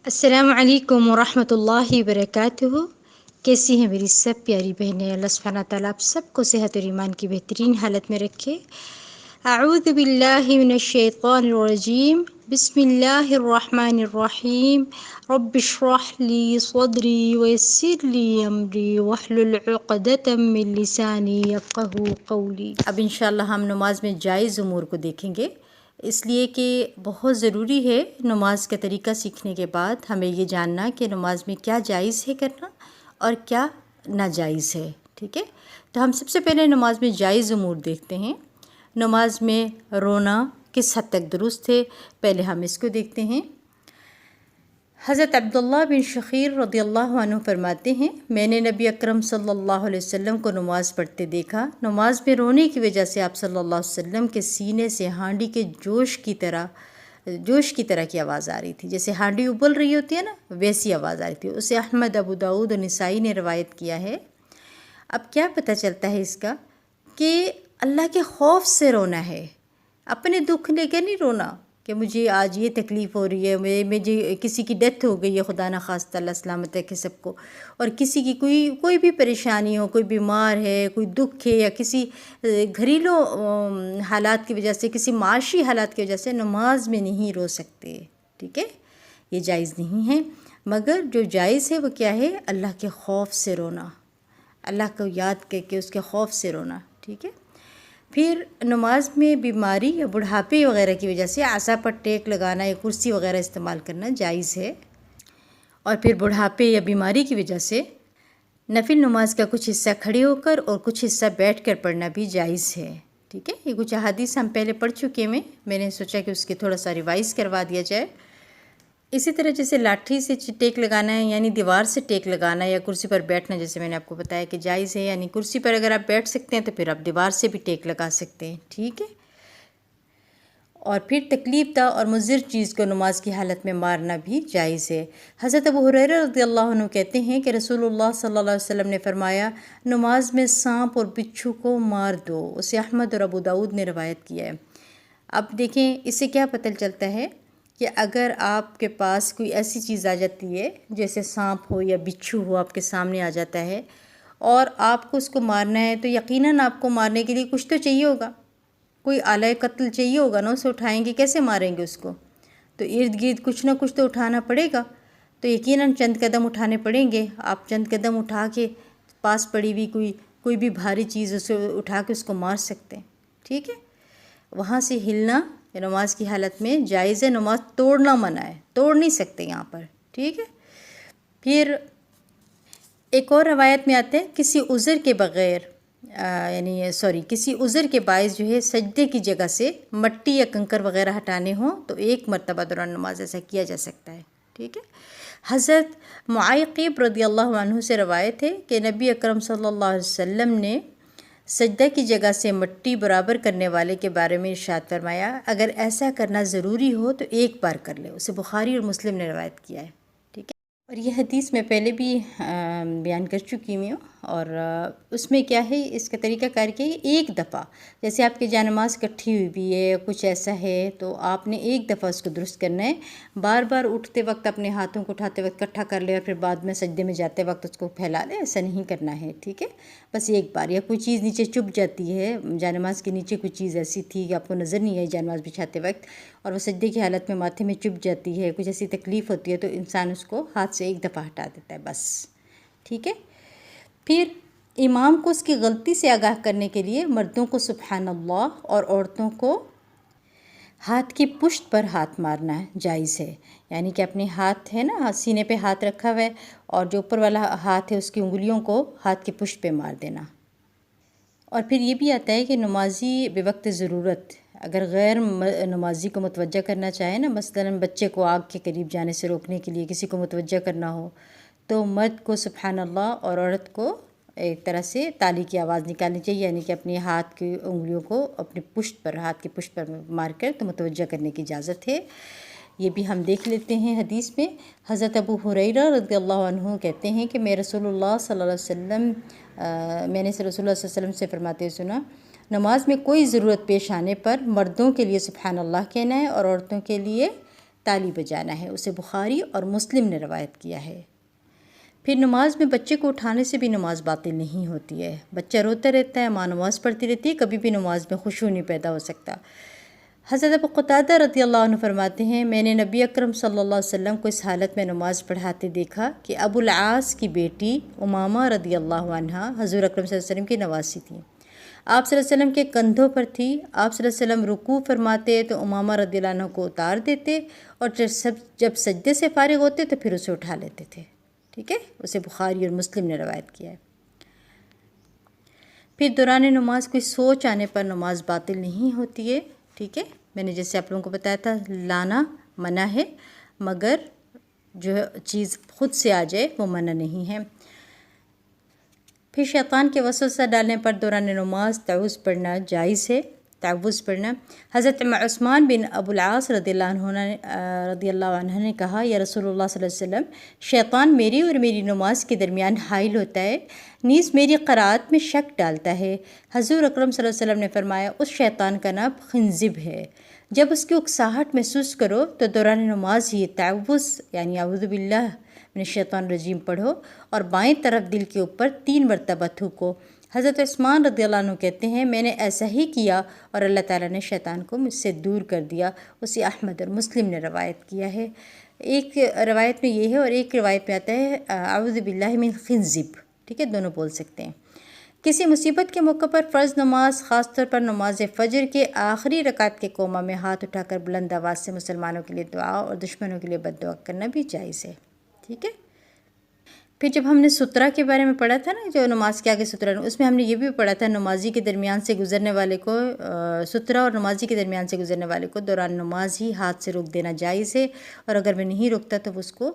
السلام علیکم ورحمۃ اللہ وبرکاتہ۔ کیسی ہیں میری سب پیاری بہنیں؟ اللہ سبحانہ تعالیٰ آپ سب کو صحت اور ایمان کی بہترین حالت میں رکھے۔ اعوذ باللہ من الشیطان الرجیم، بسم اللہ الرحمن الرحیم۔ رب اشرح لی صدری ویسر لی امری واحلل عقدۃ من لسانی یفقہوا قولی۔ اب انشاءاللہ ہم نماز میں جائز امور کو دیکھیں گے، اس لیے کہ بہت ضروری ہے نماز کا طریقہ سیکھنے کے بعد ہمیں یہ جاننا کہ نماز میں کیا جائز ہے کرنا اور کیا ناجائز ہے، ٹھیک ہے؟ تو ہم سب سے پہلے نماز میں جائز امور دیکھتے ہیں۔ نماز میں رونا کس حد تک درست ہے، پہلے ہم اس کو دیکھتے ہیں۔ حضرت عبداللہ بن شخیر رضی اللہ عنہ فرماتے ہیں، میں نے نبی اکرم صلی اللہ علیہ وسلم کو نماز پڑھتے دیکھا۔ نماز میں رونے کی وجہ سے آپ صلی اللہ علیہ وسلم کے سینے سے ہانڈی کے جوش کی طرح کی آواز آ رہی تھی، جیسے ہانڈی ابل رہی ہوتی ہے نا، ویسی آواز آ رہی تھی۔ اسے احمد، ابو داؤد اور نسائی نے روایت کیا ہے۔ اب کیا پتہ چلتا ہے اس کا کہ اللہ کے خوف سے رونا ہے، اپنے دکھ لے کے نہیں رونا کہ مجھے آج یہ تکلیف ہو رہی ہے، مجھے کسی کی ڈیتھ ہو گئی ہے، خدا نخواستہ، اللہ سلامت ہے کہ سب کو، اور کسی کی کوئی بھی پریشانی ہو، کوئی بیمار ہے، کوئی دکھ ہے، یا کسی گھریلو حالات کی وجہ سے، کسی معاشی حالات کی وجہ سے نماز میں نہیں رو سکتے، ٹھیک ہے؟ یہ جائز نہیں ہے، مگر جو جائز ہے وہ کیا ہے؟ اللہ کے خوف سے رونا، اللہ کو یاد کر کے اس کے خوف سے رونا، ٹھیک ہے؟ پھر نماز میں بیماری یا بڑھاپے وغیرہ کی وجہ سے عصا پر ٹیک لگانا یا کرسی وغیرہ استعمال کرنا جائز ہے، اور پھر بڑھاپے یا بیماری کی وجہ سے نفل نماز کا کچھ حصہ کھڑے ہو کر اور کچھ حصہ بیٹھ کر پڑھنا بھی جائز ہے، ٹھیک ہے؟ یہ کچھ احادیث ہم پہلے پڑھ چکے ہیں، میں نے سوچا کہ اس کی تھوڑا سا ریوائز کروا دیا جائے۔ اسی طرح جیسے لاٹھی سے ٹیک لگانا ہے، یعنی دیوار سے ٹیک لگانا یا کرسی پر بیٹھنا، جیسے میں نے آپ کو بتایا کہ جائز ہے، یعنی کرسی پر اگر آپ بیٹھ سکتے ہیں تو پھر آپ دیوار سے بھی ٹیک لگا سکتے ہیں، ٹھیک ہے؟ اور پھر تکلیف دہ اور مضر چیز کو نماز کی حالت میں مارنا بھی جائز ہے۔ حضرت ابو ہریرہ رضی اللہ عنہ کہتے ہیں کہ رسول اللہ صلی اللہ علیہ وسلم نے فرمایا، نماز میں سانپ اور بچھو کو مار دو۔ اسے احمد اور ابو داؤد نے روایت کیا ہے۔ اب دیکھیں اس سے کیا پتہ چلتا ہے کہ اگر آپ کے پاس کوئی ایسی چیز آ جاتی ہے، جیسے سانپ ہو یا بچھو ہو، آپ کے سامنے آ جاتا ہے اور آپ کو اس کو مارنا ہے، تو یقیناً آپ کو مارنے کے لیے کچھ تو چاہیے ہوگا، کوئی آلہ قتل چاہیے ہوگا نا، اسے اٹھائیں گے، کیسے ماریں گے اس کو؟ تو ارد گرد کچھ نہ کچھ تو اٹھانا پڑے گا، تو یقیناً چند قدم اٹھانے پڑیں گے۔ آپ چند قدم اٹھا کے پاس پڑی ہوئی کوئی بھی بھاری چیز اسے اٹھا کے اس کو مار سکتے ہیں، ٹھیک ہے؟ وہاں سے ہلنا نماز کی حالت میں جائز ہے، نماز توڑنا منع ہے، توڑ نہیں سکتے یہاں پر، ٹھیک ہے؟ پھر ایک اور روایت میں آتے ہیں، کسی عذر کے بغیر کسی عذر کے باعث جو ہے سجدے کی جگہ سے مٹی یا کنکر وغیرہ ہٹانے ہوں تو ایک مرتبہ دوران نماز ایسا کیا جا سکتا ہے، ٹھیک ہے؟ حضرت معیقب رضی اللہ عنہ سے روایت ہے کہ نبی اکرم صلی اللہ علیہ وسلم نے سجدہ کی جگہ سے مٹی برابر کرنے والے کے بارے میں ارشاد فرمایا، اگر ایسا کرنا ضروری ہو تو ایک بار کر لے۔ اسے بخاری اور مسلم نے روایت کیا ہے، ٹھیک ہے؟ اور یہ حدیث میں پہلے بھی بیان کر چکی ہوں، اور اس میں کیا ہے، اس کا طریقہ کار کیا ہے، ایک دفعہ جیسے آپ کی جانماز کٹھی ہوئی بھی ہے، کچھ ایسا ہے تو آپ نے ایک دفعہ اس کو درست کرنا ہے، بار بار اٹھتے وقت اپنے ہاتھوں کو اٹھاتے وقت اکٹھا کر لے اور پھر بعد میں سجدے میں جاتے وقت اس کو پھیلا لے، ایسا نہیں کرنا ہے، ٹھیک ہے؟ بس ایک بار، یا کوئی چیز نیچے چپ جاتی ہے، جانماز کے نیچے کوئی چیز ایسی تھی کہ آپ کو نظر نہیں آئی جانماز بچھاتے وقت، اور وہ سجدے کی حالت میں ماتھے میں چپ جاتی ہے، کچھ ایسی تکلیف ہوتی ہے، تو انسان اس کو ہاتھ سے ایک دفعہ ہٹا دیتا ہے، بس، ٹھیک ہے؟ پھر امام کو اس کی غلطی سے آگاہ کرنے کے لیے مردوں کو سبحان اللہ اور عورتوں کو ہاتھ کی پشت پر ہاتھ مارنا جائز ہے، یعنی کہ اپنے ہاتھ ہے نا، سینے پہ ہاتھ رکھا ہوا ہے اور جو اوپر والا ہاتھ ہے اس کی انگلیوں کو ہاتھ کی پشت پہ مار دینا۔ اور پھر یہ بھی آتا ہے کہ نمازی بوقت ضرورت اگر غیر نمازی کو متوجہ کرنا چاہے نا، مثلاً بچے کو آگ کے قریب جانے سے روکنے کے لیے کسی کو متوجہ کرنا ہو، تو مرد کو سبحان اللہ اور عورت کو ایک طرح سے تالی کی آواز نکالنی چاہیے، یعنی کہ اپنے ہاتھ کی انگلیوں کو اپنی ہاتھ کی پشت پر مار کر تو متوجہ کرنے کی اجازت ہے۔ یہ بھی ہم دیکھ لیتے ہیں حدیث میں۔ حضرت ابو ہریرہ رضی اللہ عنہ کہتے ہیں کہ میں نے رسول اللہ صلی اللہ علیہ وسلم سے فرماتے سنا، نماز میں کوئی ضرورت پیش آنے پر مردوں کے لیے سبحان اللہ کہنا ہے اور عورتوں کے لیے تالی بجانا ہے۔ اسے بخاری اور مسلم نے روایت کیا ہے۔ پھر نماز میں بچے کو اٹھانے سے بھی نماز باطل نہیں ہوتی ہے۔ بچہ روتا رہتا ہے، ماں نماز پڑھتی رہتی ہے، کبھی بھی نماز میں خشوع نہیں پیدا ہو سکتا۔ حضرت ابو قتادہ رضی اللہ عنہ فرماتے ہیں، میں نے نبی اکرم صلی اللہ علیہ وسلم کو اس حالت میں نماز پڑھاتے دیکھا کہ ابو العاص کی بیٹی امامہ رضی اللہ عنہا حضور اکرم صلی اللہ علیہ وسلم کی نواسی تھیں۔ آپ صلی اللہ علیہ وسلم کے کندھوں پر تھی۔ آپ صلی اللہ علیہ وسلم رکوع فرماتے تو امامہ رضی اللہ عنہ کو اتار دیتے، اور جب سجدے سے فارغ ہوتے تو پھر اسے اٹھا لیتے تھے۔ ٹھیک ہے، اسے بخاری اور مسلم نے روایت کیا ہے۔ پھر دوران نماز کوئی سوچ آنے پر نماز باطل نہیں ہوتی ہے۔ ٹھیک ہے، میں نے جیسے آپ لوگوں کو بتایا تھا لانا منع ہے، مگر جو چیز خود سے آ جائے وہ منع نہیں ہے۔ پھر شیطان کے وسوسہ ڈالنے پر دوران نماز تعوذ پڑھنا جائز ہے۔ تعوذ پڑھنا، حضرت عثمان بن ابو العاص رضی اللہ عنہ نے کہا، یا رسول اللہ صلی اللہ علیہ وسلم، شیطان میری اور میری نماز کے درمیان حائل ہوتا ہے، نیز میری قرأت میں شک ڈالتا ہے۔ حضور اکرم صلی اللہ علیہ وسلم نے فرمایا، اس شیطان کا نام خنزب ہے۔ جب اس کی اکساہٹ محسوس کرو تو دوران نماز یہ تعوذ یعنی اعوذ باللہ من الشیطان الرجیم پڑھو، اور بائیں طرف دل کے اوپر 3 مرتبہ تھوکو۔ حضرت عثمان رضی اللہ عنہ کہتے ہیں، میں نے ایسا ہی کیا اور اللہ تعالیٰ نے شیطان کو مجھ سے دور کر دیا۔ اسے احمد اور مسلم نے روایت کیا ہے۔ ایک روایت میں یہ ہے اور ایک روایت میں آتا ہے اعوذ باللہ من خنزب۔ ٹھیک ہے، دونوں بول سکتے ہیں۔ کسی مصیبت کے موقع پر فرض نماز، خاص طور پر نماز فجر کے آخری رکعت کے قومہ میں ہاتھ اٹھا کر بلند آواز سے مسلمانوں کے لیے دعا اور دشمنوں کے لیے بد دعا کرنا بھی جائز ہے۔ ٹھیک ہے، پھر جب ہم نے سترہ کے بارے میں پڑھا تھا نا، جو نماز کے آگے سترہ، اس میں ہم نے یہ بھی پڑھا تھا نمازی کے درمیان سے گزرنے والے کو سترہ اور نمازی کے درمیان سے گزرنے والے کو دوران نماز ہی ہاتھ سے روک دینا جائز ہے، اور اگر وہ نہیں روکتا تو اس کو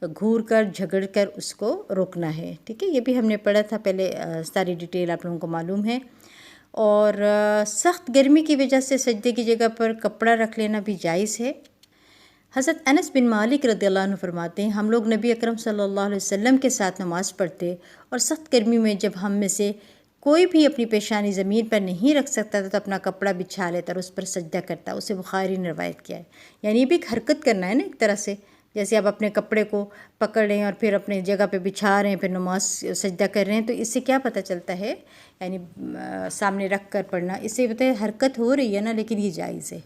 گھور کر جھگڑ کر اس کو روکنا ہے۔ ٹھیک ہے، یہ بھی ہم نے پڑھا تھا پہلے، ساری ڈیٹیل آپ لوگوں کو معلوم ہے۔ اور سخت گرمی کی وجہ سے سجدے کی جگہ پر کپڑا رکھ لینا بھی جائز ہے۔ حضرت انس بن مالک رضی اللہ عنہ فرماتے ہیں، ہم لوگ نبی اکرم صلی اللہ علیہ وسلم کے ساتھ نماز پڑھتے، اور سخت گرمی میں جب ہم میں سے کوئی بھی اپنی پیشانی زمین پر نہیں رکھ سکتا تھا تو اپنا کپڑا بچھا لیتا اور اس پر سجدہ کرتا۔ اسے بخاری نے روایت کیا ہے۔ یعنی یہ بھی ایک حرکت کرنا ہے نا ایک طرح سے، جیسے آپ اپنے کپڑے کو پکڑ رہے ہیں اور پھر اپنے جگہ پہ بچھا رہے ہیں، پھر نماز سجدہ کر رہے ہیں، تو اس سے کیا پتہ چلتا ہے، یعنی سامنے رکھ کر پڑھنا، اس سے پتہ ہے حرکت ہو رہی ہے نا، لیکن یہ جائز ہے۔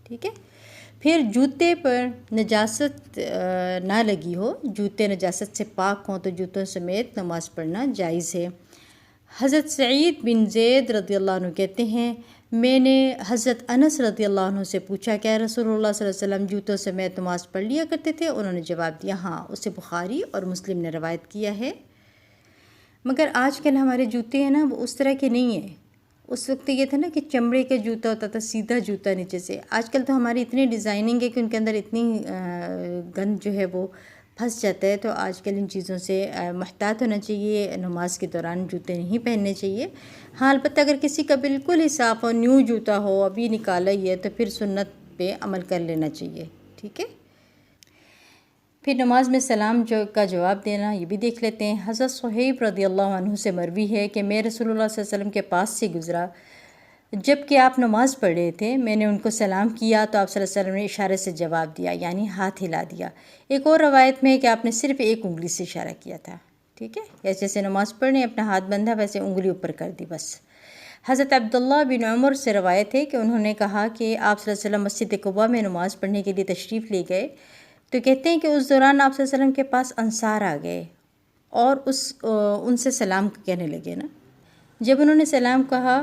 ٹھیک ہے، پھر جوتے پر نجاست نہ لگی ہو، جوتے نجاست سے پاک ہوں تو جوتوں سمیت نماز پڑھنا جائز ہے۔ حضرت سعید بن زید رضی اللہ عنہ کہتے ہیں، میں نے حضرت انس رضی اللہ عنہ سے پوچھا، کیا رسول اللہ صلی اللہ علیہ وسلم جوتوں سمیت نماز پڑھ لیا کرتے تھے؟ انہوں نے جواب دیا، ہاں، اسے بخاری اور مسلم نے روایت کیا ہے۔ مگر آج کل ہمارے جوتے ہیں نا، وہ اس طرح کے نہیں ہیں۔ اس وقت یہ تھا نا کہ چمڑے کا جوتا ہوتا تھا، سیدھا جوتا نیچے سے۔ آج کل تو ہماری اتنی ڈیزائننگ ہے کہ ان کے اندر اتنی گند جو ہے وہ پھنس جاتا ہے، تو آج کل ان چیزوں سے محتاط ہونا چاہیے۔ نماز کے دوران جوتے نہیں پہننے چاہیے۔ ہاں، البتہ اگر کسی کا بالکل ہی صاف ہو، نیو جوتا ہو، ابھی نکالا ہی ہے، تو پھر سنت پہ عمل کر لینا چاہیے۔ ٹھیک ہے، پھر نماز میں سلام کا جواب دینا، یہ بھی دیکھ لیتے ہیں۔ حضرت صہیب رضی اللہ عنہ سے مروی ہے کہ میں رسول اللہ صلی اللہ علیہ وسلم کے پاس سے گزرا جب کہ آپ نماز پڑھ رہے تھے، میں نے ان کو سلام کیا تو آپ صلی اللہ علیہ وسلم نے اشارے سے جواب دیا، یعنی ہاتھ ہلا دیا۔ ایک اور روایت میں ہے کہ آپ نے صرف ایک انگلی سے اشارہ کیا تھا۔ ٹھیک ہے، جیسے نماز پڑھنے اپنا ہاتھ بندھا ویسے انگلی اوپر کر دی بس۔ حضرت عبداللہ بن عمر سے روایت ہے کہ انہوں نے کہا کہ آپ صلی اللہ علیہ وسلم مسجد قباء میں نماز پڑھنے کے لیے تشریف لے گئے، تو کہتے ہیں کہ اس دوران آپ صلی اللہ علیہ وسلم کے پاس انصار آ گئے اور ان سے سلام کہنے لگے نا۔ جب انہوں نے سلام کہا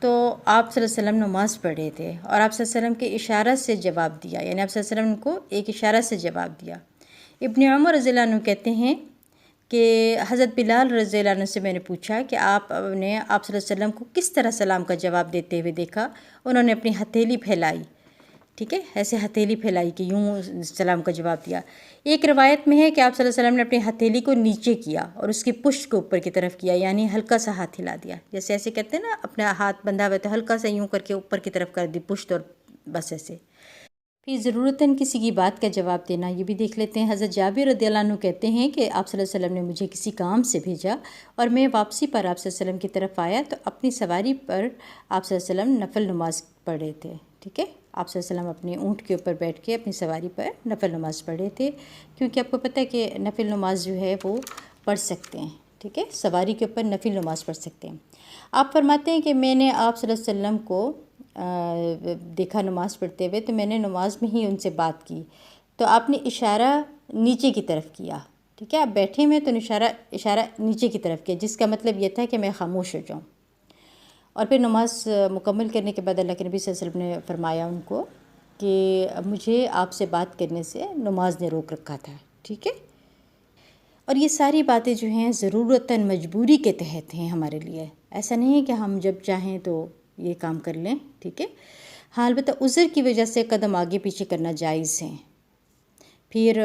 تو آپ صلی اللہ علیہ وسلم نماز پڑھ رہے تھے اور آپ صلی اللہ علیہ وسلم کے اشارہ سے جواب دیا، یعنی آپ صلی اللہ علیہ وسلم کو ایک اشارہ سے جواب دیا۔ ابن عمر رضی اللہ عنہ کہتے ہیں کہ حضرت بلال رضی اللہ عنہ سے میں نے پوچھا کہ آپ نے آپ صلی اللہ علیہ وسلم کو کس طرح سلام کا جواب دیتے ہوئے دیکھا؟ انہوں نے اپنی ہتھیلی پھیلائی، ٹھیک ہے، ایسے ہتھیلی پھیلائی کہ یوں سلام کا جواب دیا۔ ایک روایت میں ہے کہ آپ صلی اللہ علیہ وسلم نے اپنی ہتھیلی کو نیچے کیا اور اس کی پشت کو اوپر کی طرف کیا، یعنی ہلکا سا ہاتھ ہلا دیا، جیسے ایسے کہتے ہیں نا، اپنا ہاتھ بندھا ہوا تو ہلکا سا یوں کر کے اوپر کی طرف کر دی پشت، اور بس ایسے۔ پھر ضرورتاً کسی کی بات کا جواب دینا، یہ بھی دیکھ لیتے ہیں۔ حضرت جابر رضی اللہ عنہ کہتے ہیں کہ آپ صلی اللہ علیہ وسلم نے مجھے کسی کام سے بھیجا اور میں واپسی پر آپ صلی اللہ علیہ وسلم کی طرف آیا تو اپنی سواری پر آپ صلی اللہ علیہ وسلم نفل نماز پڑھ رہے تھے، ٹھیک ہے، آپ صلی اللہ علیہ وسلم اپنے اونٹ کے اوپر بیٹھ کے اپنی سواری پر نفل نماز پڑھے تھے، کیونکہ آپ کو پتہ ہے کہ نفل نماز جو ہے وہ پڑھ سکتے ہیں، ٹھیک ہے، سواری کے اوپر نفل نماز پڑھ سکتے ہیں۔ آپ فرماتے ہیں کہ میں نے آپ صلی اللہ علیہ وسلم کو دیکھا نماز پڑھتے ہوئے، تو میں نے نماز میں ہی ان سے بات کی، تو آپ نے اشارہ نیچے کی طرف کیا، ٹھیک ہے، آپ بیٹھے ہوئے تو اشارہ نیچے کی طرف کیا، جس کا مطلب یہ تھا کہ میں خاموش ہو جاؤں۔ اور پھر نماز مکمل کرنے کے بعد اللہ کے نبی صلی اللہ علیہ وسلم نے فرمایا ان کو کہ مجھے آپ سے بات کرنے سے نماز نے روک رکھا تھا، ٹھیک ہے۔ اور یہ ساری باتیں جو ہیں ضرورتاً مجبوری کے تحت ہیں ہمارے لیے، ایسا نہیں ہے کہ ہم جب چاہیں تو یہ کام کر لیں، ٹھیک ہے۔ ہاں البتہ عذر کی وجہ سے قدم آگے پیچھے کرنا جائز ہیں۔ پھر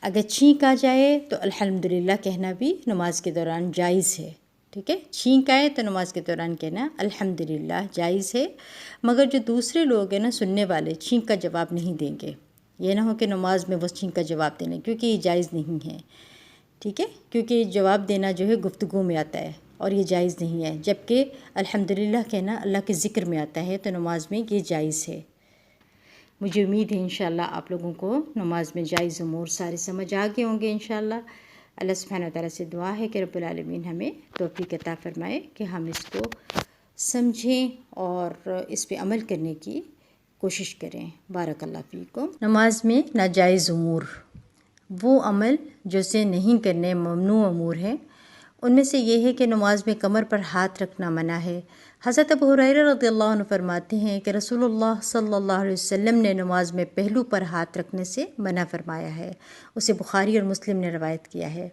اگر چھینک آ جائے تو الحمدللہ کہنا بھی نماز کے دوران جائز ہے، ٹھیک ہے، چھینک آئے تو نماز کے دوران کہنا الحمدللہ جائز ہے، مگر جو دوسرے لوگ ہیں نا سننے والے، چھینک کا جواب نہیں دیں گے، یہ نہ ہو کہ نماز میں وہ چھینک کا جواب دیں، کیونکہ یہ جائز نہیں ہے، ٹھیک ہے، کیونکہ جواب دینا جو ہے گفتگو میں آتا ہے اور یہ جائز نہیں ہے، جبکہ الحمدللہ کہنا اللہ کے ذکر میں آتا ہے، تو نماز میں یہ جائز ہے۔ مجھے امید ہے انشاءاللہ آپ لوگوں کو نماز میں جائز امور سارے سمجھ آ گئے ہوں گے انشاءاللہ۔ اللہ سبحانہ و تعالیٰ سے دعا ہے کہ رب العالمین ہمیں توفیق عطا فرمائے کہ ہم اس کو سمجھیں اور اس پہ عمل کرنے کی کوشش کریں۔ بارک اللہ فیکم۔ نماز میں ناجائز امور، وہ عمل جو سے نہیں کرنے ممنوع امور ہیں، ان میں سے یہ ہے کہ نماز میں کمر پر ہاتھ رکھنا منع ہے۔ حضرت ابو ہریرہ رضی اللہ عنہ فرماتے ہیں کہ رسول اللہ صلی اللہ علیہ وسلم نے نماز میں پہلو پر ہاتھ رکھنے سے منع فرمایا ہے، اسے بخاری اور مسلم نے روایت کیا ہے۔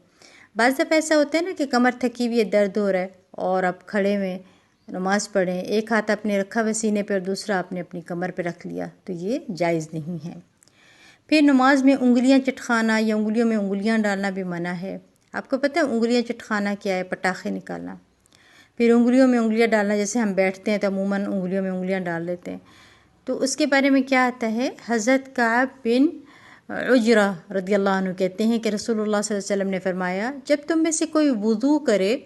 بعض دفعہ ایسا ہوتا ہے نا کہ کمر تھکی ہوئی ہے، درد ہو رہا ہے اور آپ کھڑے میں نماز پڑھیں، ایک ہاتھ آپ نے رکھا ہوئے سینے پہ اور دوسرا آپ نے اپنی کمر پہ رکھ لیا، تو یہ جائز نہیں ہے۔ پھر نماز میں انگلیاں چٹخانا یا انگلیوں میں انگلیاں ڈالنا بھی منع ہے۔ آپ کو پتہ ہے انگلیاں چٹخانا کیا ہے؟ پٹاخے نکالنا۔ پھر انگلیوں میں انگلیاں ڈالنا، جیسے ہم بیٹھتے ہیں تو عموماً انگلیوں میں انگلیاں ڈال لیتے ہیں، تو اس کے بارے میں کیا آتا ہے؟ حضرت کعب بن عجرہ رضی اللہ عنہ کہتے ہیں کہ رسول اللہ صلی اللہ علیہ وسلم نے فرمایا، جب تم میں سے کوئی وضو کرے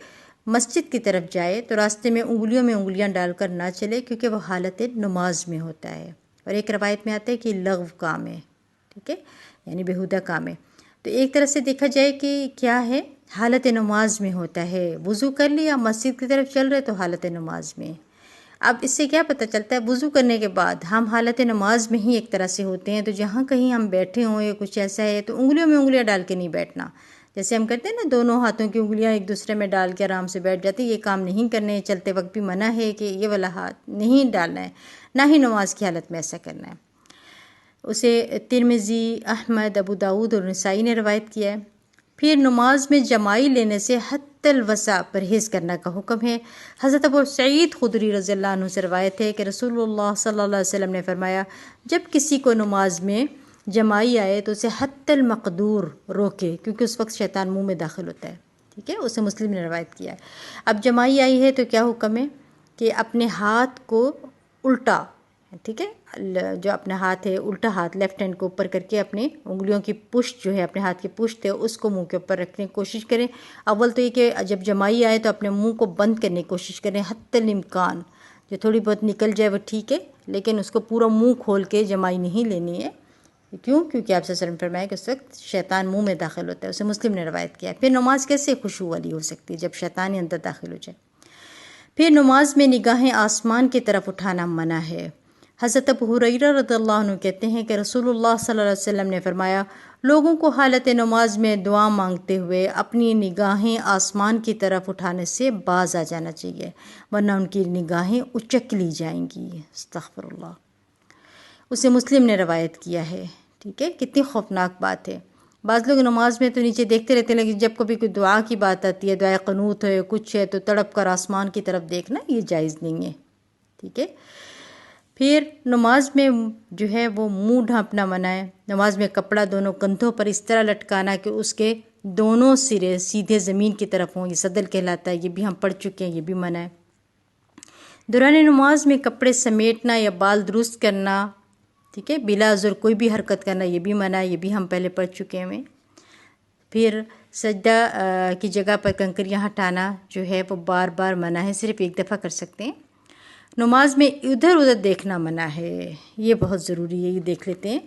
مسجد کی طرف جائے تو راستے میں انگلیاں ڈال کر نہ چلے، کیونکہ وہ حالت نماز میں ہوتا ہے، اور ایک روایت میں آتا ہے کہ لغو کام ہے، ٹھیک ہے، یعنی بیہودہ کام ہے۔ تو ایک طرح سے دیکھا جائے کہ کیا ہے، حالت نماز میں ہوتا ہے، وضو کر لیا مسجد کی طرف چل رہے تو حالت نماز میں۔ اب اس سے کیا پتہ چلتا ہے؟ وضو کرنے کے بعد ہم حالت نماز میں ہی ایک طرح سے ہوتے ہیں، تو جہاں کہیں ہم بیٹھے ہوں یا کچھ ایسا ہے تو انگلیوں میں انگلیاں ڈال کے نہیں بیٹھنا، جیسے ہم کرتے ہیں نا، دونوں ہاتھوں کی انگلیاں ایک دوسرے میں ڈال کے آرام سے بیٹھ جاتے ہیں، یہ کام نہیں کرنے، چلتے وقت بھی منع ہے کہ یہ والا ہاتھ نہیں ڈالنا ہے، نہ ہی نماز کی حالت میں ایسا کرنا ہے۔ اسے ترمذی، احمد، ابو داؤد اور نسائی نے روایت کیا ہے۔ پھر نماز میں جمائی لینے سے حتی الوسع پرہیز کرنا کا حکم ہے۔ حضرت ابو سعید خدری رضی اللہ عنہ سے روایت ہے کہ رسول اللہ صلی اللہ علیہ وسلم نے فرمایا، جب کسی کو نماز میں جمائی آئے تو اسے حتی المقدور روکے، کیونکہ اس وقت شیطان منہ میں داخل ہوتا ہے، ٹھیک ہے، اسے مسلم نے روایت کیا ہے۔ اب جمائی آئی ہے تو کیا حکم ہے کہ اپنے ہاتھ کو الٹا، ٹھیک ہے، جو اپنا ہاتھ ہے الٹا ہاتھ لیفٹ ہینڈ کو اوپر کر کے اپنے انگلیوں کی پشت جو ہے، اپنے ہاتھ کی پشت ہے، اس کو منہ کے اوپر رکھنے کی کوشش کریں۔ اول تو یہ کہ جب جمائی آئے تو اپنے منہ کو بند کرنے کی کوشش کریں، حتی الامکان، جو تھوڑی بہت نکل جائے وہ ٹھیک ہے، لیکن اس کو پورا منہ کھول کے جمائی نہیں لینی ہے۔ کیوں؟ کیونکہ آپ صلی اللہ علیہ وسلم نے فرمایا کہ اس وقت شیطان منہ میں داخل ہوتا ہے، اسے مسلم نے روایت کیا ہے۔ پھر نماز کیسے خشوع والی ہو سکتی ہے جب شیطان ہی اندر داخل ہو جائے؟ پھر نماز میں نگاہیں آسمان کی طرف اٹھانا منع ہے۔ حضرت ابو ہریرہ رضی اللہ عنہ کہتے ہیں کہ رسول اللہ صلی اللہ علیہ وسلم نے فرمایا، لوگوں کو حالت نماز میں دعا مانگتے ہوئے اپنی نگاہیں آسمان کی طرف اٹھانے سے باز آ جانا چاہیے، ورنہ ان کی نگاہیں اچک لی جائیں گی۔ استغفر اللہ۔ اسے مسلم نے روایت کیا ہے، ٹھیک ہے، کتنی خوفناک بات ہے۔ بعض لوگ نماز میں تو نیچے دیکھتے رہتے ہیں، لیکن جب کبھی کوئی دعا کی بات آتی ہے، دعائے قنوت ہے، کچھ ہے، تو تڑپ کر آسمان کی طرف دیکھنا یہ جائز نہیں ہے، ٹھیک ہے۔ پھر نماز میں جو ہے وہ منہ ڈھانپنا منع ہے۔ نماز میں کپڑا دونوں کندھوں پر اس طرح لٹکانا کہ اس کے دونوں سرے سیدھے زمین کی طرف ہوں، یہ صدل کہلاتا ہے، یہ بھی ہم پڑھ چکے ہیں، یہ بھی منع ہے۔ دوران نماز میں کپڑے سمیٹنا یا بال درست کرنا، ٹھیک ہے، بلا عذر کوئی بھی حرکت کرنا یہ بھی منع ہے، یہ بھی ہم پہلے پڑھ چکے ہیں۔ پھر سجدہ کی جگہ پر کنکریاں ہٹانا جو ہے وہ بار بار منع ہے، صرف ایک دفعہ کر سکتے ہیں۔ نماز میں ادھر ادھر دیکھنا منع ہے، یہ بہت ضروری ہے، یہ دیکھ لیتے ہیں۔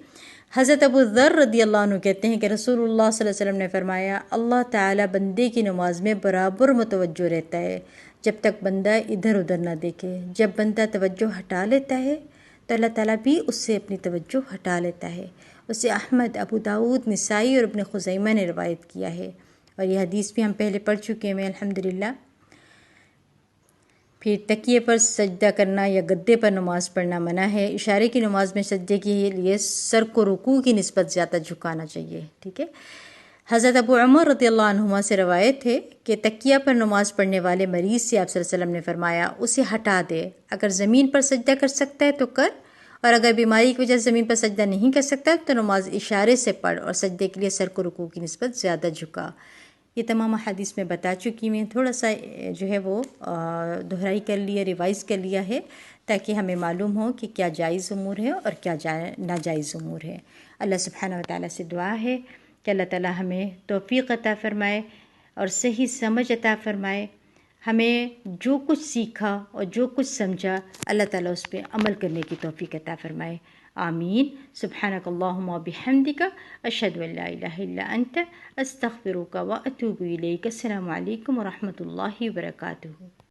حضرت ابو ذر رضی اللہ عنہ کہتے ہیں کہ رسول اللہ صلی اللہ علیہ وسلم نے فرمایا، اللہ تعالیٰ بندے کی نماز میں برابر متوجہ رہتا ہے جب تک بندہ ادھر ادھر نہ دیکھے۔ جب بندہ توجہ ہٹا لیتا ہے تو اللہ تعالیٰ بھی اس سے اپنی توجہ ہٹا لیتا ہے۔ اسے احمد، ابو داؤد، نسائی اور ابن خزیمہ نے روایت کیا ہے، اور یہ حدیث بھی ہم پہلے پڑھ چکے ہیں الحمدللہ۔ پھر تکیے پر سجدہ کرنا یا گدے پر نماز پڑھنا منع ہے۔ اشارے کی نماز میں سجدے کے لیے سر کو رکوع کی نسبت زیادہ جھکانا چاہیے، ٹھیک ہے۔ حضرت ابو عمر رضی اللہ عنہما سے روایت ہے کہ تکیہ پر نماز پڑھنے والے مریض سے آپ صلی اللہ علیہ وسلم نے فرمایا، اسے ہٹا دے، اگر زمین پر سجدہ کر سکتا ہے تو کر، اور اگر بیماری کی وجہ سے زمین پر سجدہ نہیں کر سکتا تو نماز اشارے سے پڑھ، اور سجدے کے لیے سر کو رکوع کی نسبت زیادہ جھکا۔ یہ تمام حدیث میں بتا چکی میں تھوڑا سا جو ہے وہ دہرائی کر لیا، ریوائز کر لیا ہے، تاکہ ہمیں معلوم ہو کہ کیا جائز امور ہے اور کیا ناجائز امور ہے۔ اللہ سبحانہ و تعالیٰ سے دعا ہے کہ اللہ تعالیٰ ہمیں توفیق عطا فرمائے اور صحیح سمجھ عطا فرمائے۔ ہمیں جو کچھ سیکھا اور جو کچھ سمجھا اللہ تعالیٰ اس پہ عمل کرنے کی توفیق عطا فرمائے، آمین۔ سبحانک اللہم و بحمدک، اشہد ان لا الہ الا انت، استغفرک و اتوب الیک۔ السلام علیکم و رحمۃ اللہ وبرکاتہ۔